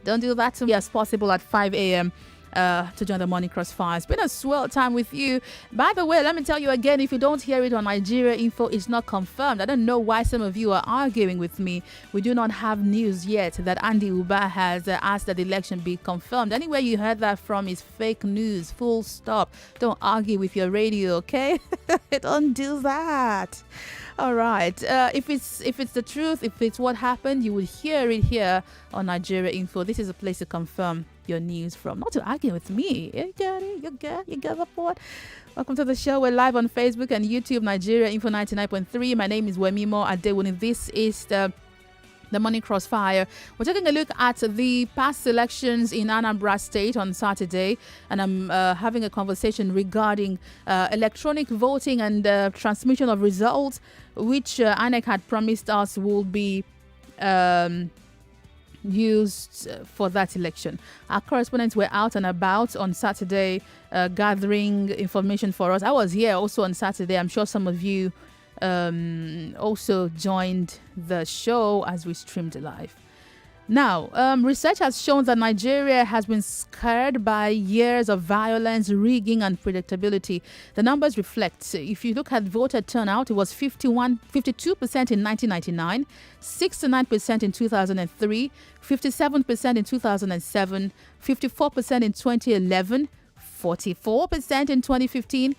Don't do that to me as possible at 5 a.m. To join the Morning Crossfire. It's been a swell time with you. By the way, let me tell you again, if you don't hear it on Nigeria Info, it's not confirmed. I don't know why some of you are arguing with me. We do not have news yet that Andy Uba has asked that the election be confirmed. Anywhere you heard that from is fake news, full stop. Don't argue with your radio, okay? Don't do that. All right. If it's the truth, if it's what happened, you will hear it here on Nigeria Info. This is a place to confirm your news from, not to argue with me. You get it? You get the point? Welcome to the show. We're live on Facebook and YouTube, Nigeria Info 99.3. My name is Wemimo Adewuni. This is the Morning Crossfire. We're taking a look at the past elections in Anambra State on Saturday, and I'm having a conversation regarding electronic voting and transmission of results, which INEC had promised us will be used for that election. Our correspondents were out and about on Saturday gathering information for us. I was here also on Saturday. I'm sure some of you also joined the show as we streamed live. Now, research has shown that Nigeria has been scarred by years of violence, rigging, and predictability. The numbers reflect. If you look at voter turnout, it was 52% in 1999, 69% in 2003, 57% in 2007, 54% in 2011, 44% in 2015,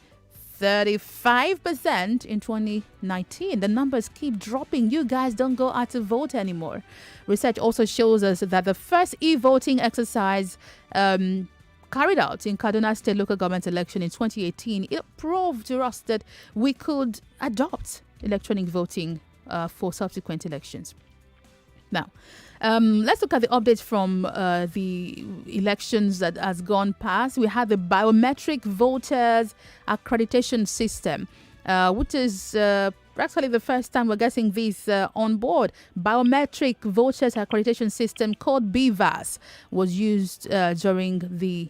35% in 2019. The numbers keep dropping. You guys don't go out to vote anymore. Research also shows us that the first e-voting exercise carried out in Kaduna State local government election in 2018, it proved to us that we could adopt electronic voting for subsequent elections. Now, let's look at the updates from the elections that has gone past. We had the biometric voters accreditation system, which is practically the first time we're getting this on board. Biometric voters accreditation system called BVAS was used during the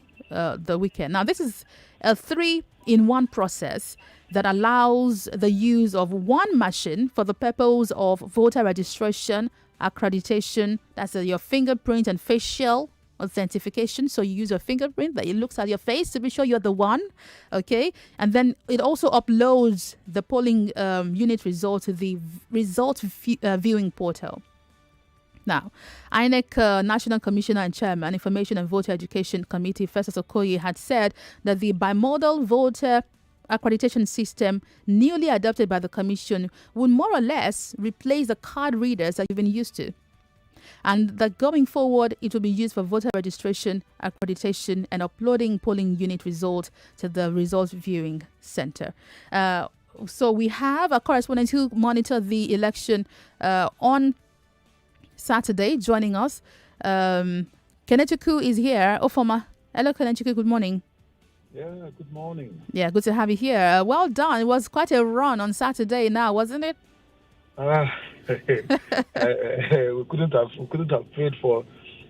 weekend. Now, this is a 3-in-1 process that allows the use of one machine for the purpose of voter registration, accreditation, that's your fingerprint and facial authentication. So you use your fingerprint, that it looks at your face to be sure you're the one, okay? And then it also uploads the polling unit result to the result viewing portal. Now, INEC National Commissioner and Chairman, Information and Voter Education Committee, Festus Okoye, had said that the bimodal voter accreditation system newly adopted by the Commission would more or less replace the card readers that you've been used to. And that going forward, it will be used for voter registration, accreditation, and uploading polling unit results to the results viewing center. So we have a correspondent who monitored the election on Saturday joining us. Kenechukwu is here. Ofoma. Hello, Kenechukwu. Good morning. Yeah, good morning. Yeah, good to have you here. Well done. It was quite a run on Saturday now, wasn't it? We couldn't have prayed for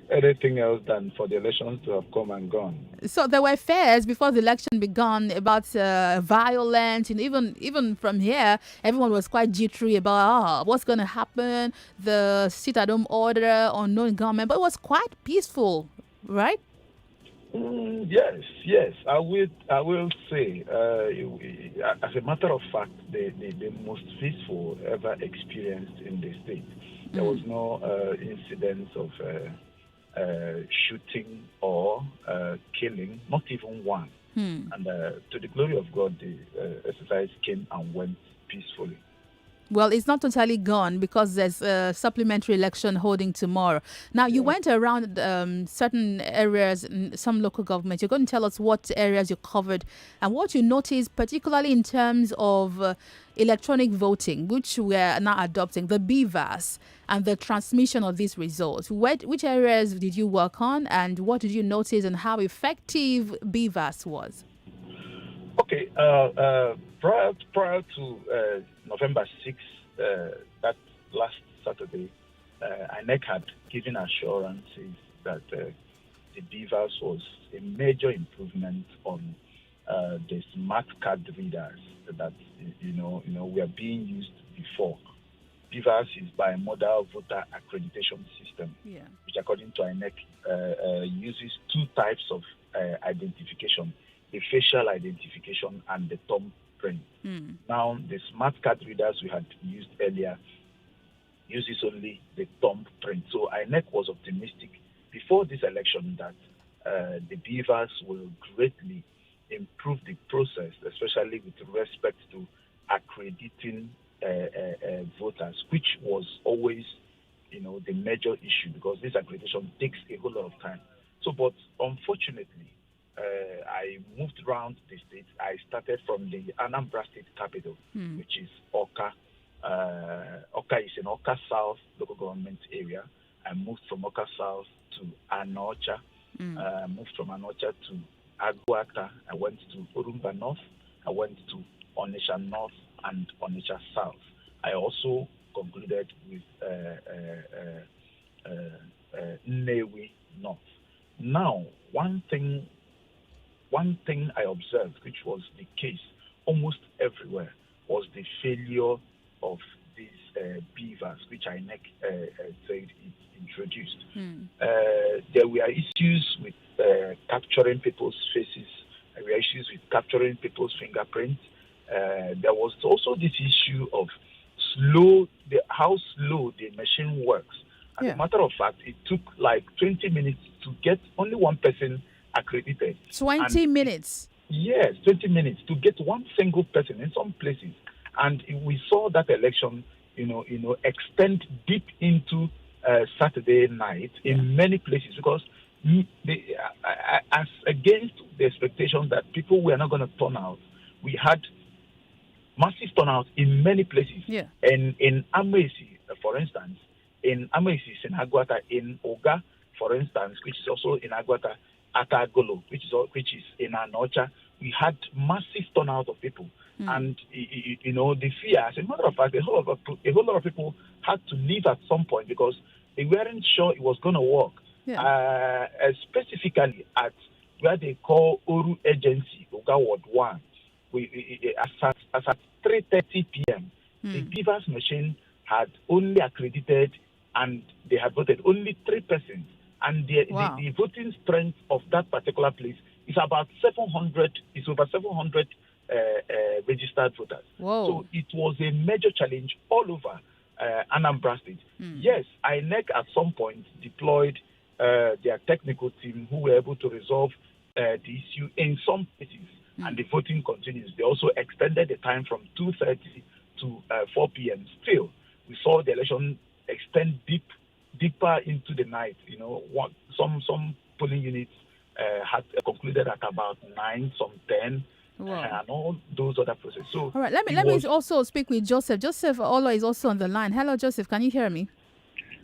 anything else than for the elections to have come and gone. So there were fears before the election began about violence, and even from here, everyone was quite jittery about what's going to happen, the sit-at-home order, unknown government, but it was quite peaceful, right? Yes. I will say, as a matter of fact, the most peaceful ever experienced in the state. There was no incidents of shooting or killing, not even one. And to the glory of God, the exercise came and went peacefully. Well, it's not totally gone because there's a supplementary election holding tomorrow. Now, you went around certain areas in some local governments. You're going to tell us what areas you covered and what you noticed, particularly in terms of electronic voting, which we are now adopting, the BVAS, and the transmission of these results. Which areas did you work on, and what did you notice, and how effective BVAS was? Okay, prior to November 6th, that last Saturday, INEC had given assurances that the BVAS was a major improvement on the smart card readers that we are being used before. BVAS is bimodal voter accreditation system, which according to INEC uses two types of identification, the facial identification and the thumbprint. Now, the smart card readers we had used earlier uses only the thumbprint. So INEC was optimistic before this election that the BVAS will greatly improve the process, especially with respect to accrediting voters, which was always, the major issue, because this accreditation takes a whole lot of time. So, but unfortunately, I moved around the state. I started from the Anambra State capital, which is Oka. Oka is in Oka South local government area. I moved from Oka South to Anocha. Moved from Anocha to Aguata. I went to Urumba North. I went to Onitsha North and Onitsha South. I also concluded with Nnewi North. Now, one thing I observed, which was the case almost everywhere, was the failure of these BVAS, which INEC said it introduced. There were issues with capturing people's faces. There were issues with capturing people's fingerprints. There was also this issue of how slow the machine works. As a matter of fact, it took like 20 minutes to get only one person accredited. 20 minutes? Yes, 20 minutes to get one single person in some places. And we saw that election, extend deep into Saturday night in many places, because as against the expectation that people were not going to turn out, we had massive turnout in many places. And in Amaisi, for instance, in Aguata, in Oga, for instance, which is also in Aguata, Atagolo, which is in Anocha, we had massive turnout of people. And, the fear, as a matter of fact, a whole lot of people had to leave at some point because they weren't sure it was going to work. Specifically at where they call Oru Agency, Oga Ward 1, as at 3:30 p.m., the BVAS machine had only accredited and they had voted only 3 persons. And the voting strength of that particular place is about 700, is over 700 registered voters. So it was a major challenge all over Anambra State. Yes, INEC at some point deployed their technical team who were able to resolve the issue in some places, and the voting continues. They also extended the time from 2:30 to 4 p.m. Still, we saw the election extend deeper into the night. Some polling units had concluded at about 9, some 10. And all those other processes. So, all right, let me also speak with Joseph. Joseph Olo is also on the line. Hello, Joseph. Can you hear me?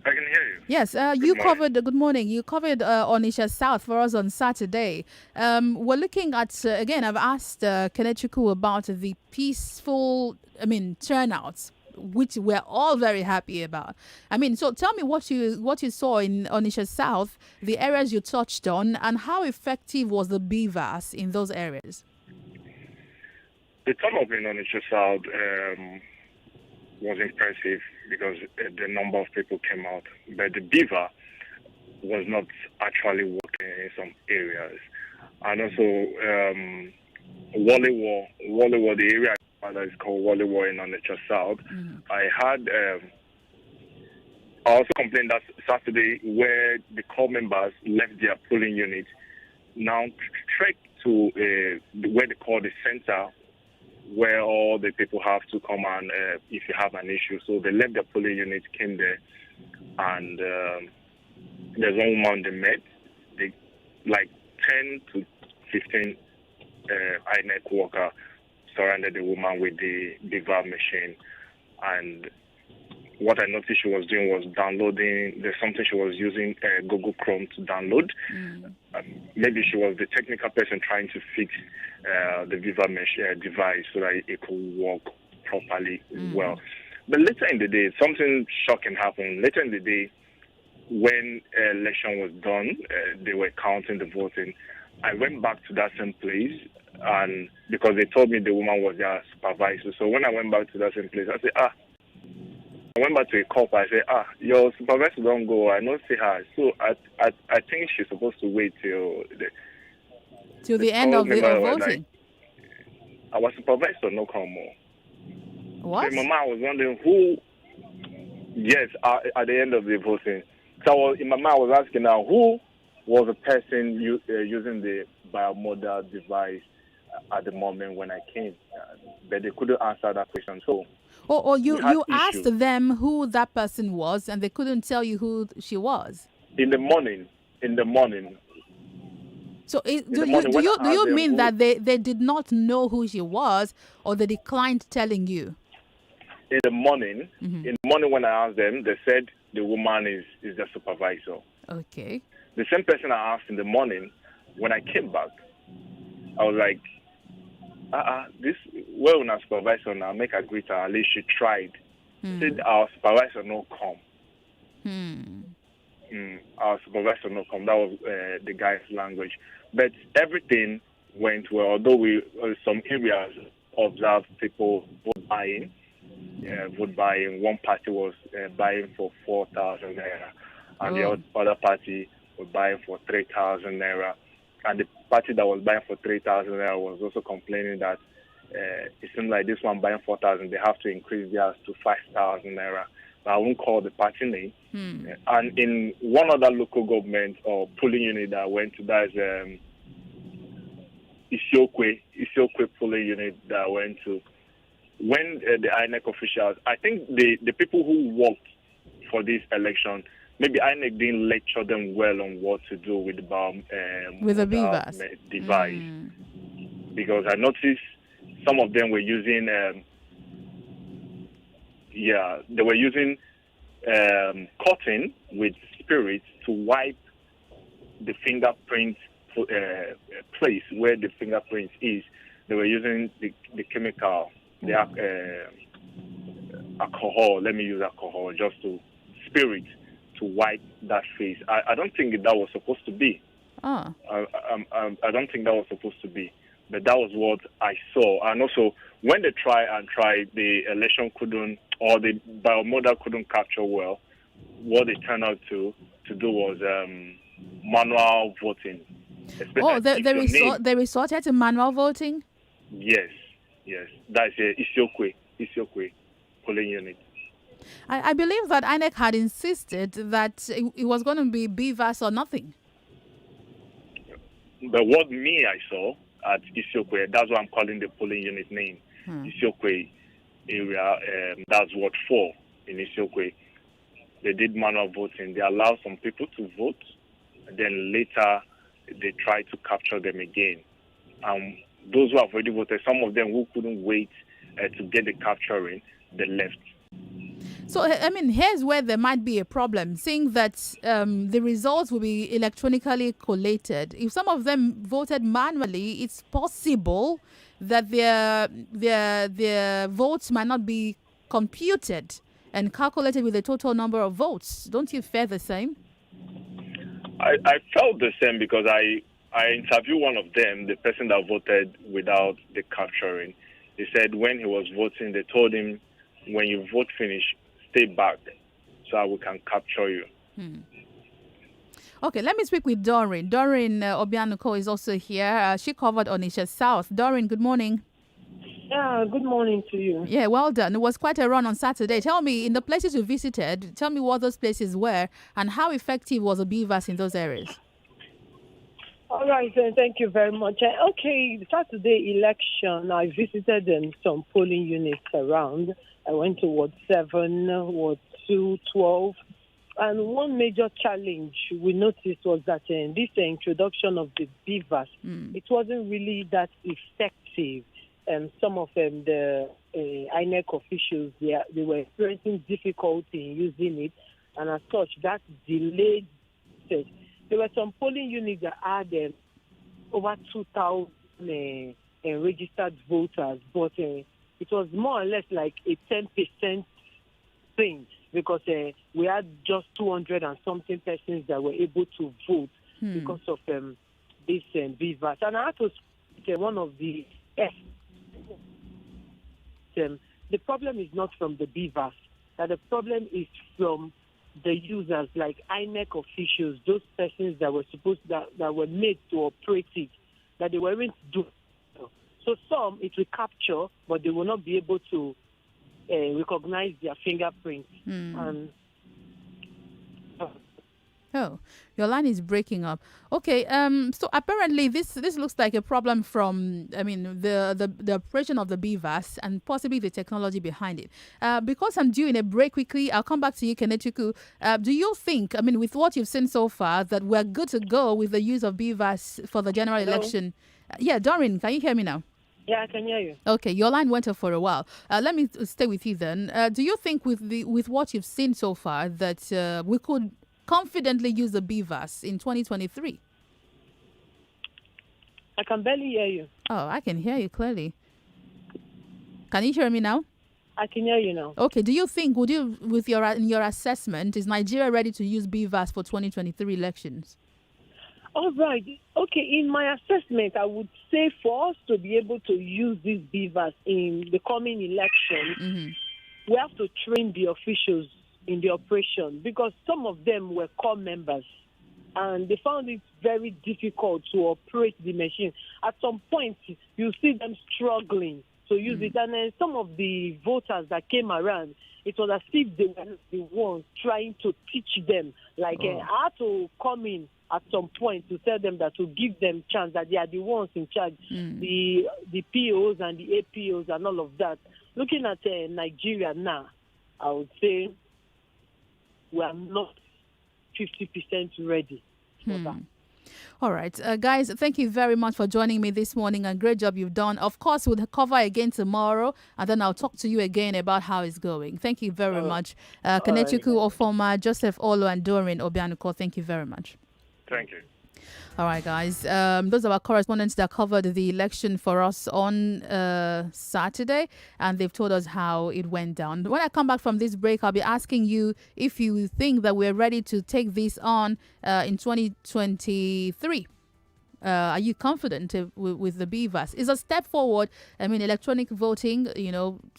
I can hear you. Yes, good morning. You covered Onitsha South for us on Saturday. We're looking at, again, I've asked Kenechukwu about the peaceful, turnouts, which we're all very happy about. So tell me what you saw in Onitsha South, the areas you touched on, and how effective was the BVAS in those areas? The turnout in Onitsha South was impressive because the number of people came out, but the BVAS was not actually working in some areas. And also, Waliwo, the area that is called Waliwo in Onitsha South, I also complained that Saturday where the corps members left their polling unit, now trekked to where they call the center, where all the people have to come and if you have an issue. So they left the polling unit, came there, and there's one woman they met. They, like 10 to 15 INEC worker surrounded the woman with the BVAS machine. And what I noticed she was doing was downloading. There's something she was using Google Chrome to download. Maybe she was the technical person trying to fix the BVAS device so that it could work properly well. But later in the day, something shocking happened. Later in the day, when election was done, they were counting the voting. I went back to that same place, and because they told me the woman was their supervisor. So when I went back to that same place, I said, went back to a cop. I said, your supervisor don't go. I don't see her. So I think she's supposed to wait till the end of the voting. Like, our supervisor no come more. What? So my mom was wondering who. Yes, at the end of the voting. So in my mind, I was asking now who was the person using the biomodal device at the moment when I came, but they couldn't answer that question. So, you asked them who that person was, and they couldn't tell you who she was. In the morning. So do you mean that they did not know who she was, or they declined telling you? In the morning, when I asked them, they said the woman is the supervisor. Okay. The same person I asked in the morning, when I came back, I was like, this well na supervisor now make a greeter. At least she tried. Said our supervisor no come. Our supervisor no come. That was the guy's language. But everything went well. Although we some areas observed people vote buying. One party was buying for 4,000 naira, and the other party was buying for 3,000 naira. And the party that was buying for 3,000 naira was also complaining that it seemed like this one buying 4,000, they have to increase theirs to 5,000 naira. But I won't call the party name. And in one other local government or polling unit that I went to, that is Isiokwe polling unit that I went to. When the INEC officials, I think the people who worked for this election, maybe INEC didn't lecture them well on what to do with the BVAS device. Because I noticed some of them were using, they were using cotton with spirits to wipe the fingerprint place where the fingerprint is. They were using the chemical. The alcohol, let me use alcohol, just to spirit to wipe that face. I don't think that was supposed to be. I don't think that was supposed to be. But that was what I saw. And also, when they tried, the election couldn't, or the biomodal couldn't capture well, what they turned out to do was manual voting. They resorted to manual voting? Yes. That's Isiokwe polling unit. I believe that INEC had insisted that it was going to be BVAS or nothing. But what I saw at Isiokwe, that's what I'm calling the polling unit name. Isiokwe area, that's Ward 4 in Isiokwe. They did manual voting. They allowed some people to vote. And then later, they tried to capture them again. Those who have already voted, some of them who couldn't wait to get the capturing, they left. So, here's where there might be a problem, seeing that the results will be electronically collated. If some of them voted manually, it's possible that their votes might not be computed and calculated with the total number of votes. Don't you fear the same? I felt the same because I interviewed one of them, the person that voted without the capturing. He said when he was voting, they told him, when you vote finish, stay back so we can capture you. Okay, let me speak with Doreen. Doreen Obianuko is also here. She covered Onitsha South. Doreen, good morning. Yeah, good morning to you. Yeah, well done. It was quite a run on Saturday. Tell me, in the places you visited, tell me what those places were and how effective was a BVAS in those areas. All right, thank you very much. Okay, Saturday election, I visited some polling units around. I went to Ward 7, Ward 2, 12. And one major challenge we noticed was that this introduction of the BVAS, it wasn't really that effective. Some of them, the INEC officials, they were experiencing difficulty in using it. And as such, that delayed it. There were some polling units that had over 2,000 registered voters, but it was more or less like a 10% thing because we had just 200 and something persons that were able to vote because of this BVAS. And I had to say one of the the problem is not from the BVAS. that the problem is from the users, like INEC officials, those persons that were that were made to operate it, that they weren't doing. So some it will capture, but they will not be able to recognize their fingerprints. And oh, your line is breaking up. Okay, so apparently this looks like a problem from, I mean, the operation of the BVAS and possibly the technology behind it. Because I'm due in a break quickly, I'll come back to you, Kenechukwu. Do you think, I mean, with what you've seen so far, that we're good to go with the use of BVAS for the general election? Yeah, Doreen, can you hear me now? Yeah, I can hear you. Okay, your line went off for a while. Let me stay with you then. Do you think with what you've seen so far that we could confidently use the BVAS in 2023? I can barely hear you. Oh, I can hear you clearly. Can you hear me now? I can hear you now. Okay. Do you think, in your assessment, is Nigeria ready to use BVAS for 2023 elections? All right. Okay. In my assessment, I would say for us to be able to use this BVAS in the coming election, we have to train the officials in the operation, because some of them were core members and they found it very difficult to operate the machine. At some point, you see them struggling to use it. And then some of the voters that came around, it was as if they were the ones trying to teach them. Like, I had to come in at some point to tell them that, to give them chance, that they are the ones in charge, the POs and the APOs and all of that. Looking at Nigeria now, I would say we are not 50% ready for that. All right. Guys, thank you very much for joining me this morning, and great job you've done. Of course, we'll cover again tomorrow, and then I'll talk to you again about how it's going. Thank you very much. Kenechukwu Ofoma, Joseph Olo, and Doreen Obianuko, thank you very much. Thank you. All right, guys. Those are our correspondents that covered the election for us on Saturday, and they've told us how it went down. When I come back from this break, I'll be asking you if you think that we're ready to take this on in 2023. Are you confident with the BVAS? It's a step forward. I mean, electronic voting,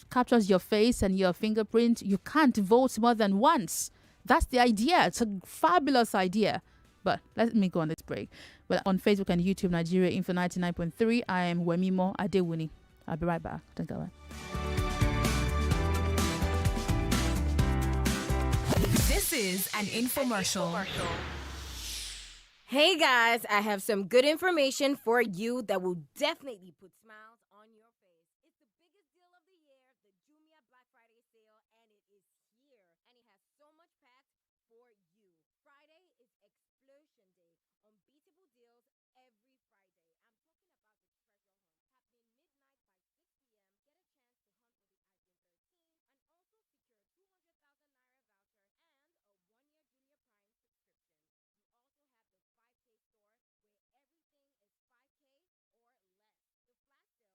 captures your face and your fingerprint. You can't vote more than once. That's the idea. It's a fabulous idea. But let me go on this break. But on Facebook and YouTube, Nigeria Info 99.3, I am Wemimo Adewuni. I'll be right back. Don't go away. This is an infomercial. Hey guys, I have some good information for you that will definitely put smiles on your face. It's the biggest deal of the year, the Jumia Black Friday sale, and it is here. And it has so much packed for you. Friday is Explosion Day. Unbeatable deals every Friday. I'm talking about the treasure hunt happening midnight by 6 p.m. Get a chance to hunt for the iPhone 13 and also secure a 200,000 naira voucher and a 1-year Junior Prime subscription. You also have the 5K store where everything is 5K or less. The flash sale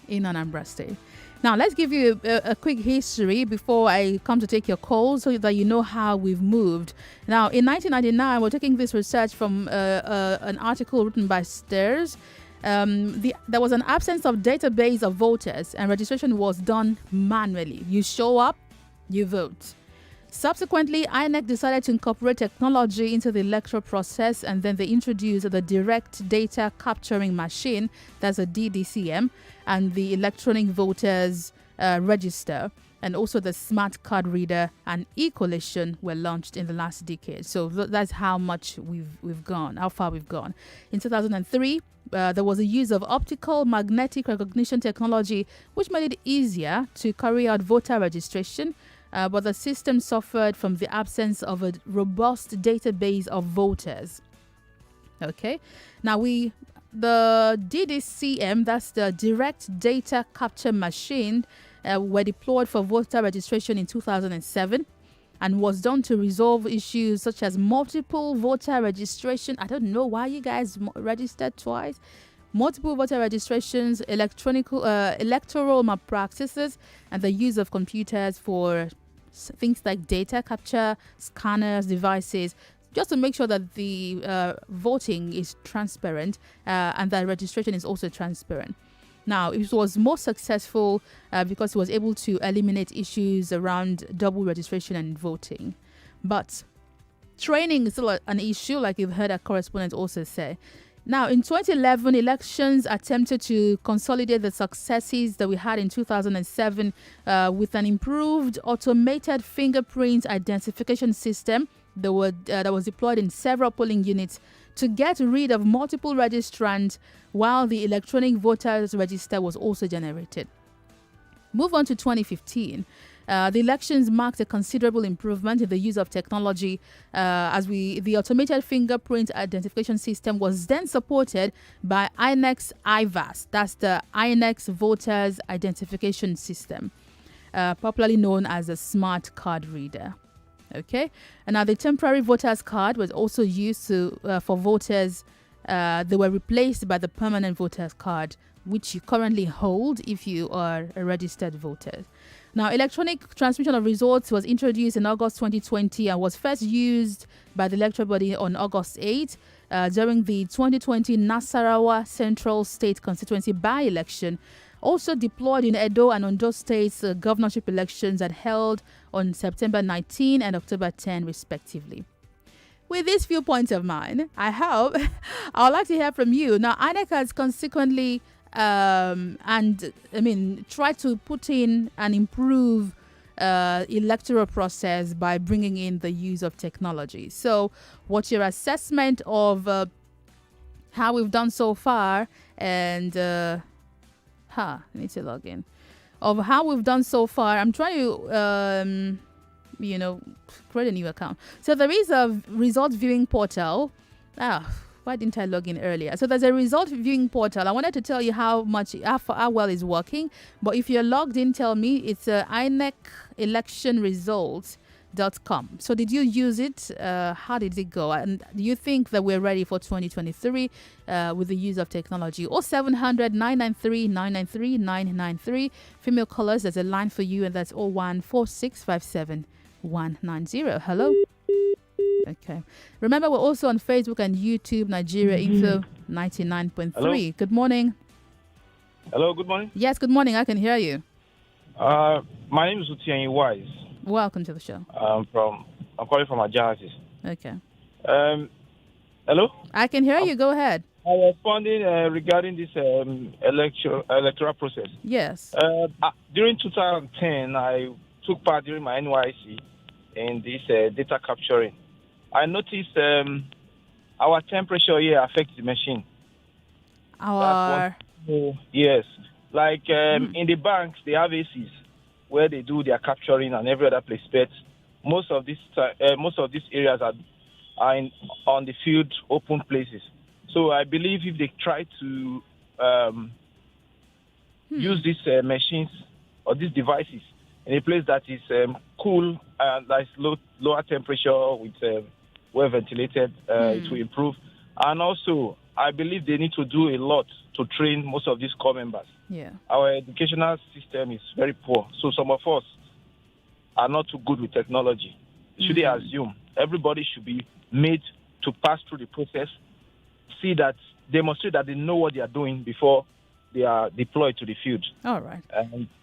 in Anambra State. Now, let's give you a quick history before I come to take your calls so that you know how we've moved. Now, in 1999, we're taking this research from an article written by Stairs. There was an absence of database of voters and registration was done manually. You show up, you vote. Subsequently, INEC decided to incorporate technology into the electoral process, and then they introduced the Direct Data Capturing Machine, that's a DDCM, and the Electronic Voters Register, and also the Smart Card Reader and e-collation were launched in the last decade. So that's how much we've gone, how far we've gone. In 2003, there was a use of optical magnetic recognition technology, which made it easier to carry out voter registration. But the system suffered from the absence of a robust database of voters. Okay. Now the DDCM, that's the Direct Data Capture Machine, were deployed for voter registration in 2007 and was done to resolve issues such as multiple voter registration. I don't know why you guys registered twice. Multiple voter registrations, electoral malpractices, and the use of computers for things like data capture, scanners, devices, just to make sure that the voting is transparent and that registration is also transparent. Now, it was most successful because it was able to eliminate issues around double registration and voting. But training is still an issue, like you've heard our correspondent also say. Now, in 2011, elections attempted to consolidate the successes that we had in 2007 with an improved automated fingerprint identification system that was deployed in several polling units to get rid of multiple registrants, while the electronic voters register was also generated. Move on to 2015. The elections marked a considerable improvement in the use of technology as the automated fingerprint identification system was then supported by INEC's IVAS. That's the INEC Voters Identification System, popularly known as a Smart Card Reader. Okay, and now the temporary voters card was also used for voters. They were replaced by the permanent voters card, which you currently hold if you are a registered voter. Now, electronic transmission of results was introduced in August 2020 and was first used by the electoral body on August 8 during the 2020 Nasarawa Central State Constituency by-election, also deployed in Edo and Ondo States governorship elections that held on September 19 and October 10, respectively. With these few points of mine, I hope I would like to hear from you. Now, INEC has consequently try to put in and improve electoral process by bringing in the use of technology. So what's your assessment of how we've done so far? And I need to log in. Of how we've done so far. I'm trying to create a new account. So there is a result viewing portal. Why didn't I log in earlier? So there's a result viewing portal. I wanted to tell you how well it's working. But if you're logged in, tell me. It's INECelectionresults.com. So did you use it? How did it go? And do you think that we're ready for 2023 with the use of technology? 0700 993 993 993. Female callers, there's a line for you, and that's 014657 190. Hello? Okay. Remember, we're also on Facebook and YouTube, Nigeria Info 99.3. Hello? Good morning. Hello, good morning. Yes, good morning. I can hear you. My name is Utienyi Wise. Welcome to the show. I'm calling from Ajaxis. Okay. Hello? I can hear you. Go ahead. I'm responding regarding this electoral process. Yes. During 2010, I took part during my NYC in this data capturing. I noticed our temperature here affects the machine. Yes. Like in the banks, they have ACs where they do their capturing and every other place. But most of these areas are on the field, open places. So I believe if they try to use these machines or these devices in a place that is cool and that is lower temperature with well ventilated, it will improve. And also, I believe they need to do a lot to train most of these core members. Yeah. Our educational system is very poor. So some of us are not too good with technology. Should they assume everybody should be made to pass through the process, see that, demonstrate that they know what they are doing before they are deployed to the field. All right.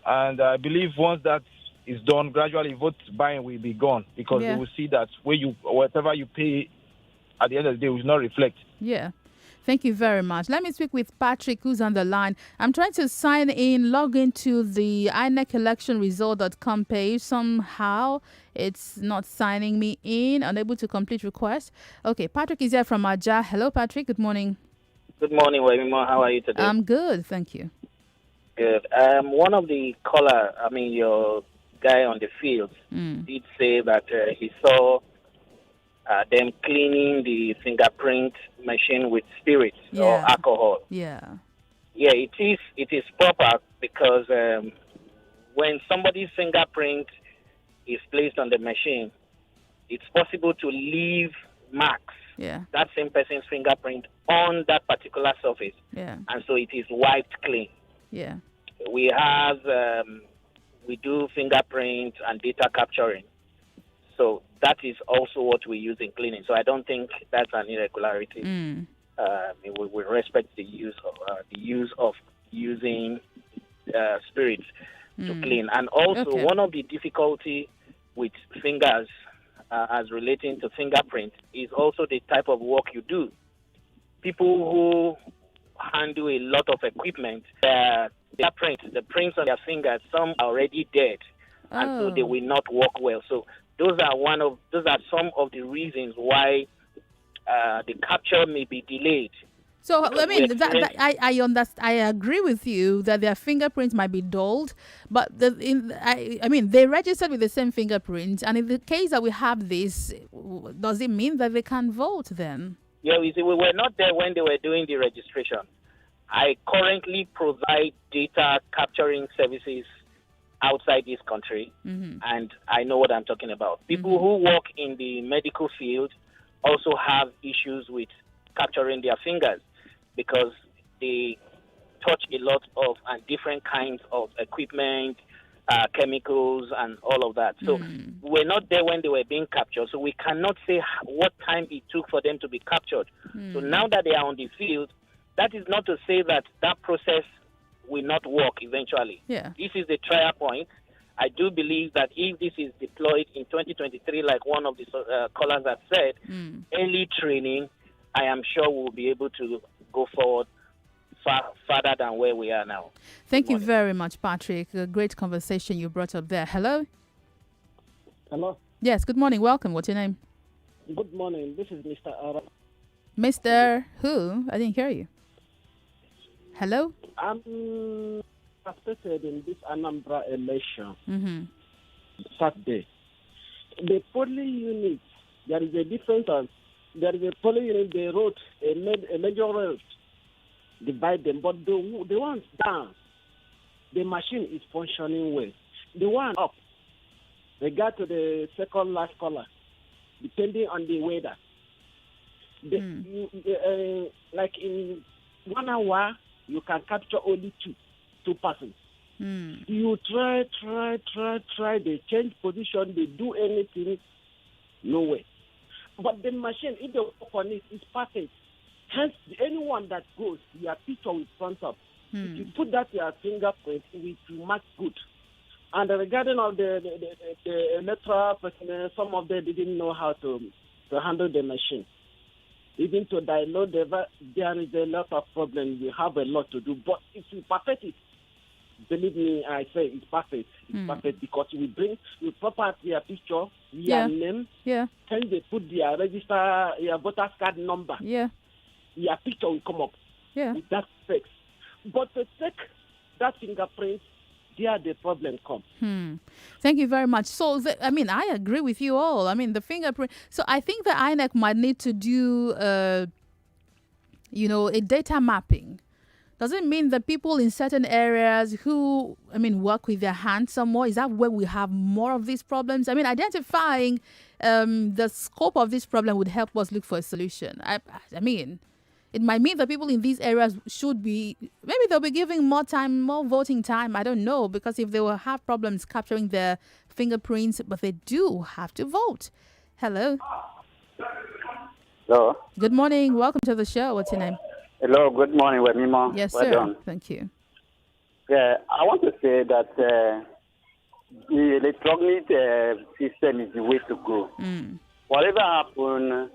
And I believe once that is done, gradually vote buying will be gone because they will see that whatever you pay at the end of the day will not reflect. Yeah. Thank you very much. Let me speak with Patrick, who's on the line. I'm trying to sign in, log into the INECelectionresult.com page. Somehow it's not signing me in, unable to complete request. Okay, Patrick is here from Aja. Hello, Patrick. Good morning. Good morning, Wemimo. How are you today? I'm good, thank you. Good. One of the your guy on the field did say that he saw them cleaning the fingerprint machine with spirits or alcohol. Yeah. Yeah, it is proper because when somebody's fingerprint is placed on the machine, it's possible to leave marks, that same person's fingerprint, on that particular surface. Yeah. And so it is wiped clean. Yeah. We do fingerprint and data capturing. So that is also what we use in cleaning. So I don't think that's an irregularity. We respect the use of using spirits to clean. And also one of the difficulty with fingers as relating to fingerprint is also the type of work you do. People who handle a lot of equipment, the prints on their fingers, some are already dead, and so they will not work well. So those are some of the reasons why the capture may be delayed. So I mean, I understand. I agree with you that their fingerprints might be dulled, but they registered with the same fingerprint. And in the case that we have this, does it mean that they can vote then? Yeah, we were not there when they were doing the registration. I currently provide data capturing services outside this country, and I know what I'm talking about. People who work in the medical field also have issues with capturing their fingers because they touch a lot of different kinds of equipment, chemicals, and all of that. So we're not there when they were being captured, so we cannot say what time it took for them to be captured. So now that they are on the field, that is not to say that process will not work eventually. Yeah. This is the trial point. I do believe that if this is deployed in 2023, like one of the callers have said, early training, I am sure we'll be able to go forward further than where we are now. Thank you very much, Patrick. A great conversation you brought up there. Hello? Hello? Yes, good morning. Welcome. What's your name? Good morning. This is Mr. Ara. Mr. Who? I didn't hear you. Hello? I'm participated in this Anambra election Saturday. The polling unit, there is a difference. There is a polling unit, they wrote a major road, divide them, but the ones down, the machine is functioning well. The one up, regard to the second last caller, depending on the weather. Like in 1 hour, you can capture only two persons. You try, they change position, they do anything, no way. But the machine, if they work on it, is perfect. Hence, anyone that goes, your picture will front up. If you put that your fingerprint, it will match good. And regarding of the electoral personnel, some of them didn't know how to handle the machine. Even to download there is a lot of problems. We have a lot to do. But if you perfect it, believe me, I say it's perfect. It's perfect because we proper their picture, their name. Yeah. Then they put their register, your voter's card number. Yeah. Your picture will come up. Yeah. With that fix. But to take that fingerprint, there the problem comes. Thank you very much. So, I agree with you all. I mean, the fingerprint. So, I think the INEC might need to do, a data mapping. Does it mean that people in certain areas who, work with their hands some more, is that where we have more of these problems? Identifying the scope of this problem would help us look for a solution. It might mean that people in these areas maybe they'll be giving more voting time. I don't know, because if they will have problems capturing their fingerprints, but they do have to vote. Hello. Hello. Good morning. Welcome to the show. What's your name? Hello. Good morning, Wemimo. Yes, well sir. Done. Thank you. Yeah, I want to say that the electronic system is the way to go. Whatever happens,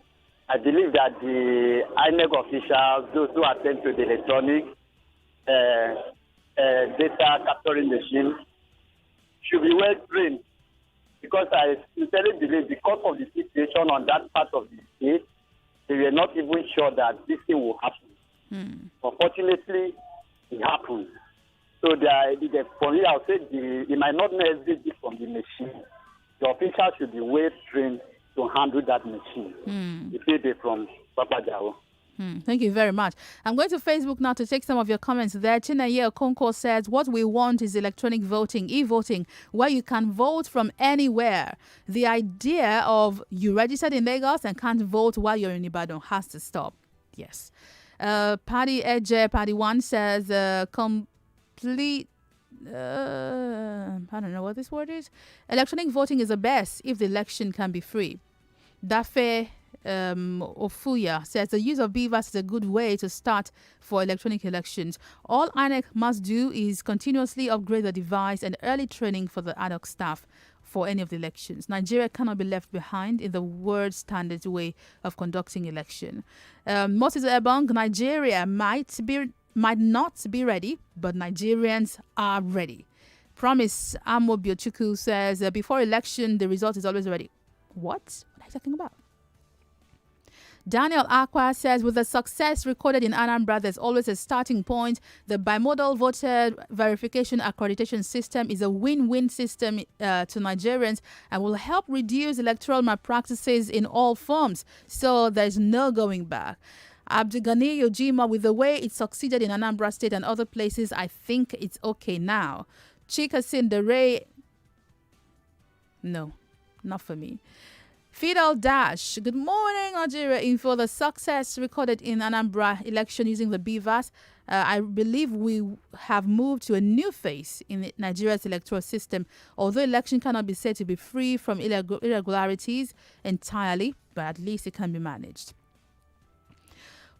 I believe that the INEC officials, those who attend to the electronic data capturing machine, should be well trained, because I sincerely believe because of the situation on that part of the state, they were not even sure that this thing will happen. Unfortunately, it happened. So for me, I'll say it might not know everything from the machine. The officials should be well trained to handle that machine. If they from Papa Jao. Thank you very much. I'm going to Facebook now to take some of your comments there. Chinaye Okonkwo says, what we want is electronic voting, e-voting, where you can vote from anywhere. The idea of you registered in Lagos and can't vote while you're in Ibadan has to stop. Yes. Paddy Eje, Paddy 1 says, complete... I don't know what this word is. Electronic voting is the best if the election can be free. Dafe Ofuya says the use of BVAS is a good way to start for electronic elections. All INEC must do is continuously upgrade the device and early training for the ad hoc staff for any of the elections. Nigeria cannot be left behind in the world standard way of conducting election. Moses Ebong, Nigeria might not be ready, but Nigerians are ready. Promise Amo Biochuku says, before election, the result is always ready. What are you talking about? Daniel Aqua says, with the success recorded in Anambra, there's always a starting point. The bimodal voter verification accreditation system is a win-win system to Nigerians and will help reduce electoral malpractices in all forms. So there's no going back. Abdugani Yojima, with the way it succeeded in Anambra State and other places, I think it's okay now. Chika Sindere, no, not for me. Fidel Dash, good morning, Nigeria Info. The success recorded in Anambra election using the BVAS, I believe we have moved to a new phase in Nigeria's electoral system. Although election cannot be said to be free from irregularities entirely, but at least it can be managed.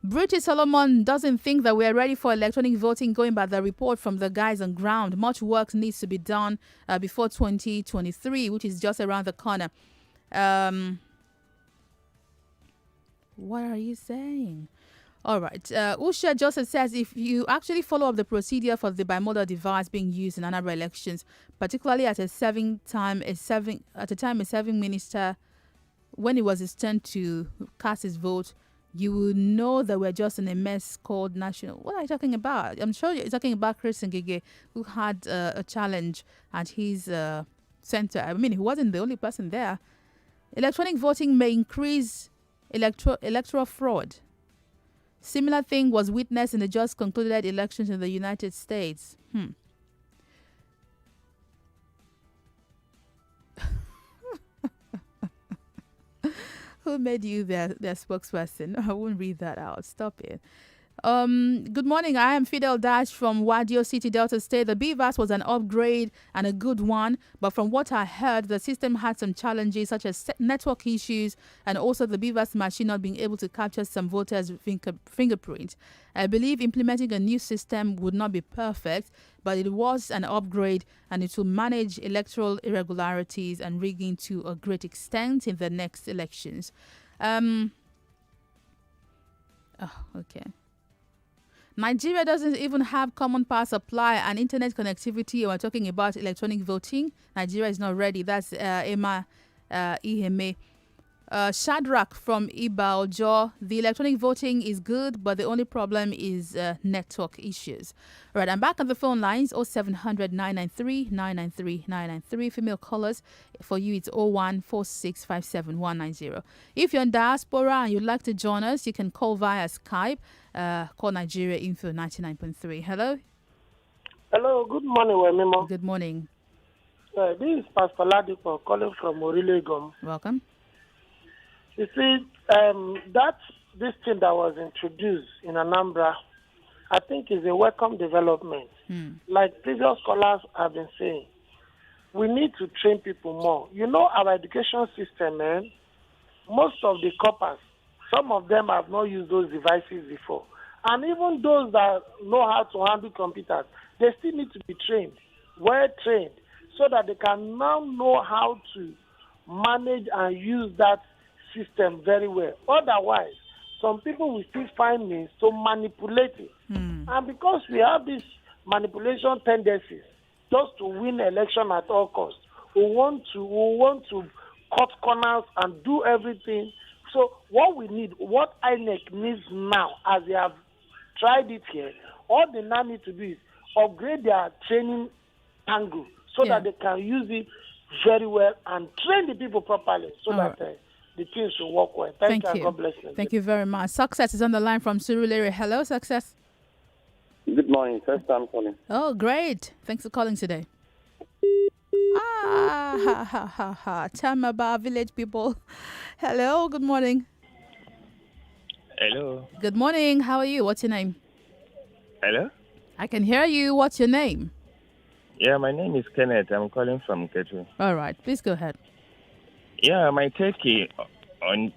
British Solomon doesn't think that we are ready for electronic voting, going by the report from the guys on ground. Much work needs to be done before 2023, which is just around the corner. What are you saying? All right. Usha Joseph says, if you actually follow up the procedure for the bimodal device being used in Anambra elections, particularly at a time a serving minister, when it was his turn to cast his vote, you will know that we're just in a mess called national. What are you talking about? I'm sure you're talking about Chris Ngige, who had a challenge at his center. I mean, he wasn't the only person there. Electronic voting may increase electoral fraud. Similar thing was witnessed in the just concluded elections in the United States. Who made you their spokesperson? I won't read that out. Stop it. Good morning. I am Fidel Dash from Wadio City, Delta State. The BVAS was an upgrade and a good one, but from what I heard, the system had some challenges such as network issues and also the BVAS machine not being able to capture some voters' fingerprint. I believe implementing a new system would not be perfect, but it was an upgrade and it will manage electoral irregularities and rigging to a great extent in the next elections. Okay. Nigeria doesn't even have common power supply and internet connectivity. We're talking about electronic voting. Nigeria is not ready. That's Emma Iheme. Shadrach from Ibaojo. The electronic voting is good, but the only problem is network issues. All right, I'm back on the phone lines. 0700 993 993 993. Female callers. For you, it's 014657190. If you're in diaspora and you'd like to join us, you can call via Skype. Call Nigeria Info 99.3. Hello. Hello. Good morning, Wemimo. Good morning. This is Pastor Ladipo calling from Orilegom. Welcome. You see, that this thing that was introduced in Anambra, I think is a welcome development. Like previous scholars have been saying, we need to train people more. You know, our education system, man, most of the coppers, some of them have not used those devices before. And even those that know how to handle computers, they still need to be trained, well trained, so that they can now know how to manage and use that system very well. Otherwise, some people will still find means to manipulate it. And because we have these manipulation tendencies, just to win election at all costs, we want to cut corners and do everything. So what we need, what INEC needs now, as they have tried it here, all they now need to do is upgrade their training angle so that they can use it very well and train the people properly so that the things will work well. Thank you. God bless you. Thank you very much. Success is on the line from Surulere. Hello, Success. Good morning. First time calling. Oh, great. Thanks for calling today. Tell me about village people. Hello, good morning. Hello. Good morning. How are you? What's your name? Hello? I can hear you. What's your name? Yeah, my name is Kenneth. I'm calling from Ketu. All right. Please go ahead. Yeah, my take on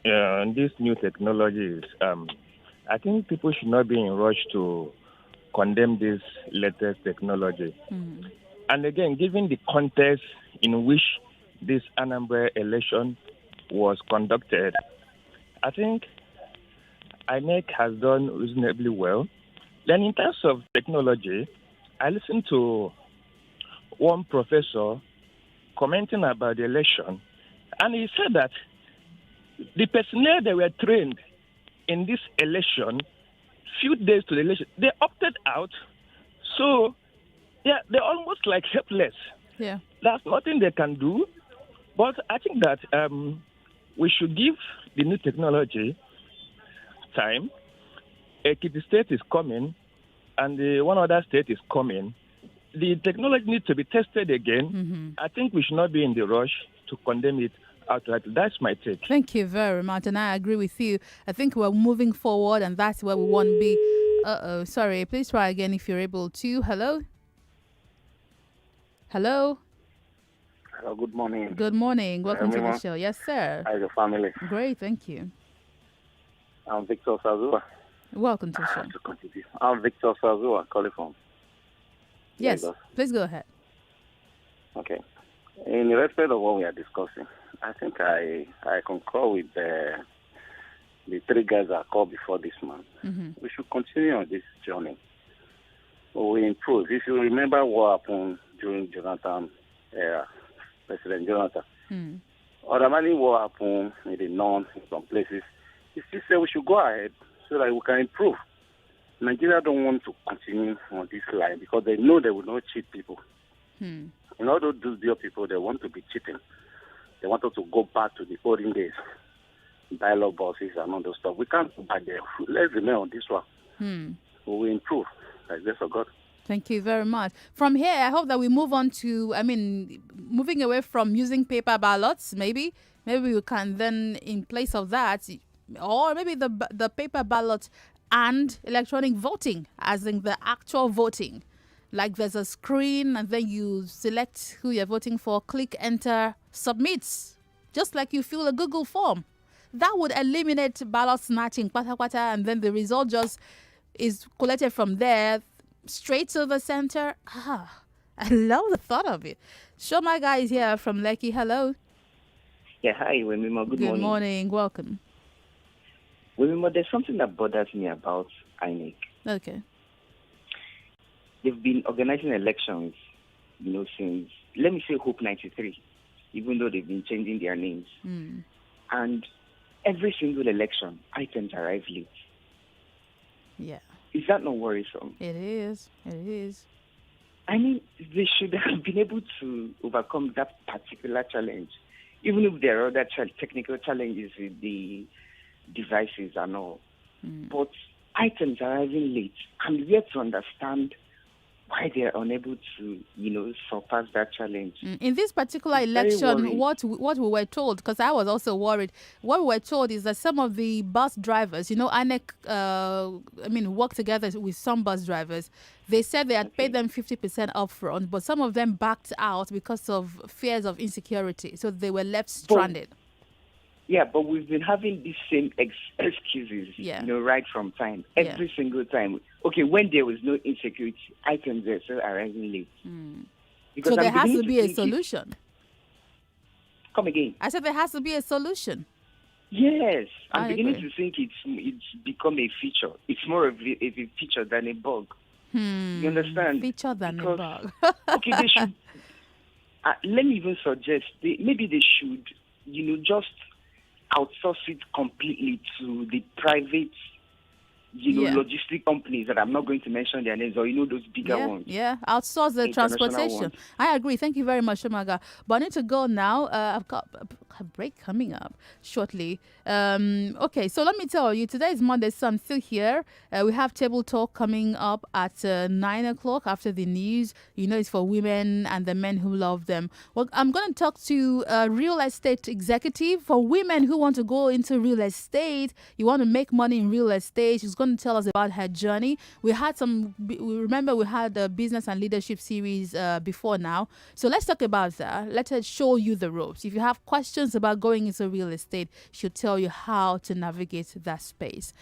this new technology is I think people should not be in rush to condemn this latest technology. And again, given the context in which this Anambra election was conducted, I think INEC has done reasonably well. Then in terms of technology, I listened to one professor commenting about the election, and he said that the personnel that were trained in this election, few days to the election, they opted out. So, yeah, they're almost like helpless. Yeah. There's nothing they can do. But I think that we should give the new technology time. Ekiti State is coming, and the one other state is coming. The technology needs to be tested again. I think we should not be in the rush to condemn it outright. That's my take. Thank you very much, and I agree with you. I think we're moving forward, and that's where we want to be. Sorry. Please try again if you're able to. Hello? Hello? Hello, good morning. Good morning. Welcome to the show. Yes, sir. How's your family? Great, thank you. I'm Victor Sazua. Welcome to the show. I'm Victor Sazua, calling from Yes, Lagos. please go ahead. Okay. In respect of what we are discussing, I think I concur with the three guys that called before this man. We should continue on this journey. We improve. If you remember what happened during Jonathan era, President Jonathan, automatically what happened in the north, in some places, he still said we should go ahead so that we can improve. Nigeria don't want to continue on this line because they know they will not cheat people. In order to do deal people, they want to be cheating. They want us to go back to the olden days, dialogue bosses and all those stuff. We can't go back there. Let's remain on this one. We will improve. Like this, God. Thank you very much. From here, I hope that we move on to, moving away from using paper ballots, maybe we can then, in place of that, or maybe the paper ballot and electronic voting, as in the actual voting. Like there's a screen and then you select who you're voting for, click enter, submit, just like you fill a Google form. That would eliminate ballot snatching, and then the result just is collected from there straight to the center. I love the thought of it. Shoma guy is here from Lekki. Hello. Yeah, hi, Wemimo. Good morning. Good morning. Welcome. Wemimo, there's something that bothers me about INEC. Okay. They've been organizing elections, since, let me say, Hope 93, even though they've been changing their names. And every single election, items arrive late. Yeah. Is that not worrisome? It is. It is. They should have been able to overcome that particular challenge, even if there are other technical challenges with the devices and all. But items arriving late, I'm yet to understand why they are unable to, surpass that challenge. In this particular election, what we were told, because I was also worried, what we were told is that some of the bus drivers, INEC, work together with some bus drivers. They said they had paid them 50% upfront, but some of them backed out because of fears of insecurity. So they were left stranded. But we've been having these same excuses, right from time, every single time. Okay, when there was no insecurity, items are still arriving late. So there has to be a solution. Come again. I said there has to be a solution. Yes, I'm beginning to think it's become a feature. It's more of a feature than a bug. You understand? Feature than a bug. Okay, they should. Let me even suggest maybe they should, just outsource it completely to the private, logistic companies that I'm not going to mention their names, or those bigger ones. Yeah, outsource the transportation. Ones. I agree. Thank you very much, Shomaga. But I need to go now. I've got a break coming up shortly. Okay, so let me tell you, today is Monday, so I'm still here. We have table talk coming up at 9 o'clock after the news. It's for women and the men who love them. Well, I'm going to talk to a real estate executive for women who want to go into real estate. You want to make money in real estate. She's going to tell us about her journey. We had a business and leadership series before now. So let's talk about that. Let her show you the ropes. If you have questions about going into real estate, she'll tell you how to navigate that space.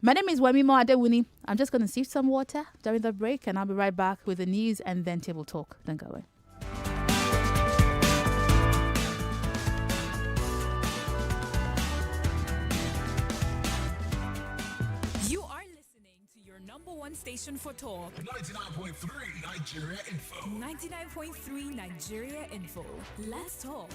My name is Wemimo Adewuni. I'm just going to sip some water during the break, and I'll be right back with the news and then table talk. Don't go away. You are listening to your number one station for talk. 99.3 Nigeria Info. 99.3 Nigeria Info. Let's talk.